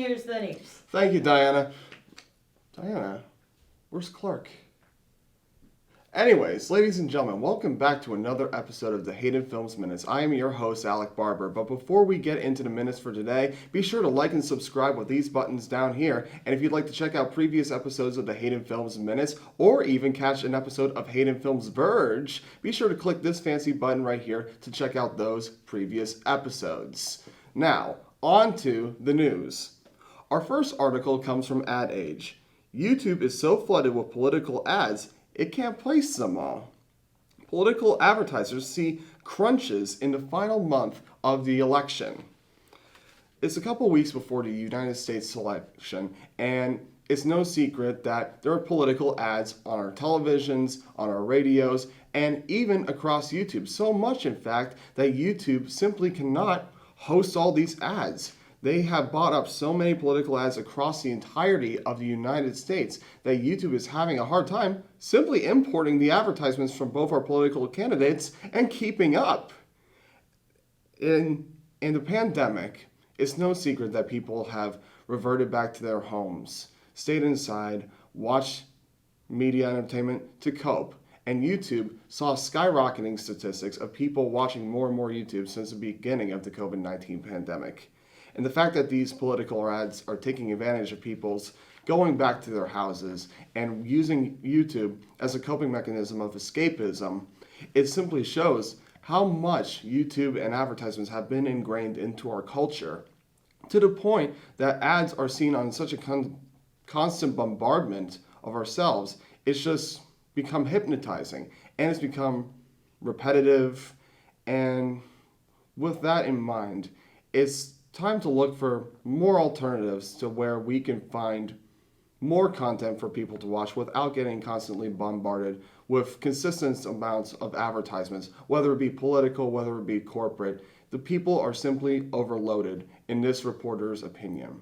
here's the news. Thank you, Diana. Diana, where's Clark? Anyways, ladies and gentlemen, welcome back to another episode of the Haydenfilms Minutes. I am your host, Alec Barber, but before we get into the minutes for today, be sure to like and subscribe with these buttons down here, and if you'd like to check out previous episodes of the Haydenfilms Minutes, or even catch an episode of Haydenfilms Verge, be sure to click this fancy button right here to check out those previous episodes. Now, on to the news. Our first article comes from Ad Age. YouTube is so flooded with political ads, it can't place them all. Political advertisers see crunches in the final month of the election. It's a couple weeks before the United States election, and it's no secret that there are political ads on our televisions, on our radios, and even across YouTube. So much, in fact, that YouTube simply cannot host all these ads. They have bought up so many political ads across the entirety of the United States that YouTube is having a hard time simply importing the advertisements from both our political candidates and keeping up. In the pandemic, it's no secret that people have reverted back to their homes, stayed inside, watched media and entertainment to cope. And YouTube saw skyrocketing statistics of people watching more and more YouTube since the beginning of the COVID-19 pandemic. And the fact that these political ads are taking advantage of people's going back to their houses and using YouTube as a coping mechanism of escapism, it simply shows how much YouTube and advertisements have been ingrained into our culture to the point that ads are seen on such a constant bombardment of ourselves. It's just become hypnotizing and it's become repetitive. And with that in mind, it's time to look for more alternatives to where we can find more content for people to watch without getting constantly bombarded with consistent amounts of advertisements, whether it be political, whether it be corporate. The people are simply overloaded, in this reporter's opinion.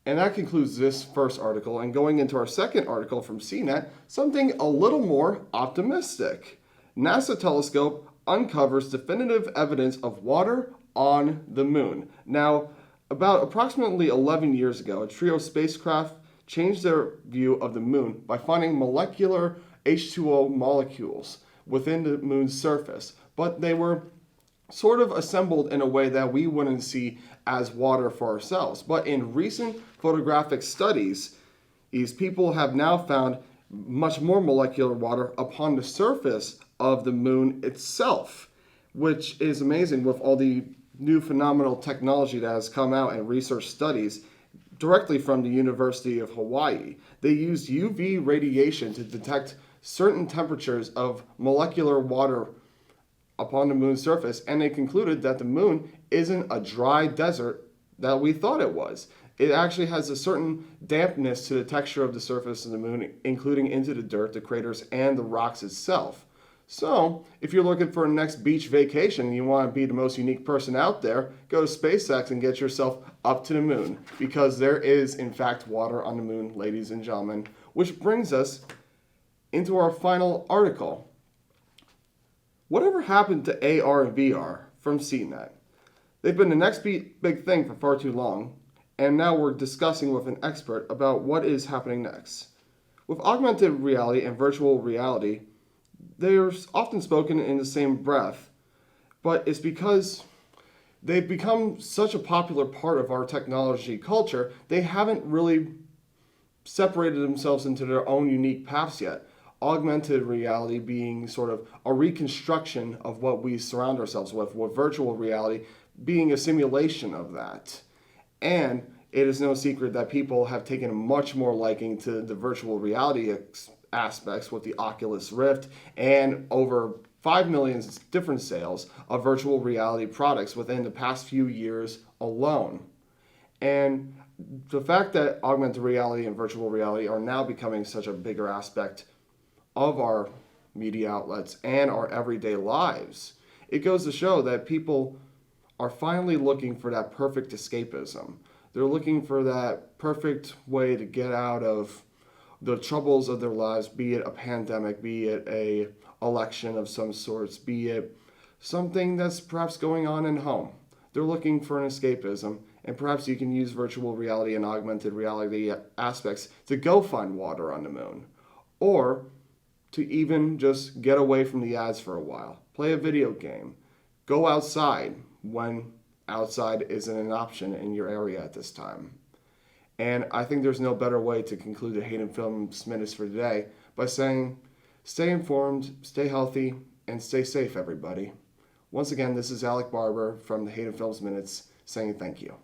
And that concludes this first article. And going into our second article from CNET, something a little more optimistic. NASA telescope uncovers definitive evidence of water on the moon. Now, about approximately 11 years ago, a trio of spacecraft changed their view of the moon by finding molecular H2O molecules within the moon's surface, but they were sort of assembled in a way that we wouldn't see as water for ourselves. But in recent photographic studies, these people have now found much more molecular water upon the surface of the moon itself, which is amazing with all the new phenomenal technology that has come out and research studies directly from the University of Hawaii. They used UV radiation to detect certain temperatures of molecular water upon the moon's surface, and they concluded that the moon isn't a dry desert that we thought it was. It actually has a certain dampness to the texture of the surface of the moon, including into the dirt, the craters, and the rocks itself. So, if you're looking for a next beach vacation and you want to be the most unique person out there, go to SpaceX and get yourself up to the moon, because there is, in fact, water on the moon, ladies and gentlemen. Which brings us into our final article. Whatever happened to AR and VR from CNET? They've been the next big thing for far too long, and now we're discussing with an expert about what is happening next. With augmented reality and virtual reality, they're often spoken in the same breath, but it's because they've become such a popular part of our technology culture, they haven't really separated themselves into their own unique paths yet. Augmented reality being sort of a reconstruction of what we surround ourselves with virtual reality being a simulation of that. And it is no secret that people have taken a much more liking to the virtual reality aspects with the Oculus Rift, and over 5 million different sales of virtual reality products within the past few years alone. And the fact that augmented reality and virtual reality are now becoming such a bigger aspect of our media outlets and our everyday lives, it goes to show that people are finally looking for that perfect escapism. They're looking for that perfect way to get out of the troubles of their lives, be it a pandemic, be it a election of some sorts, be it something that's perhaps going on in home. They're looking for an escapism, And perhaps you can use virtual reality and augmented reality aspects to go find water on the moon. Or to even just get away from the ads for a while. Play a video game. Go outside when outside isn't an option in your area at this time. And I think there's no better way to conclude the Hayden Films Minutes for today by saying, stay informed, stay healthy, and stay safe, everybody. Once again, this is Alec Barber from the Hayden Films Minutes saying thank you.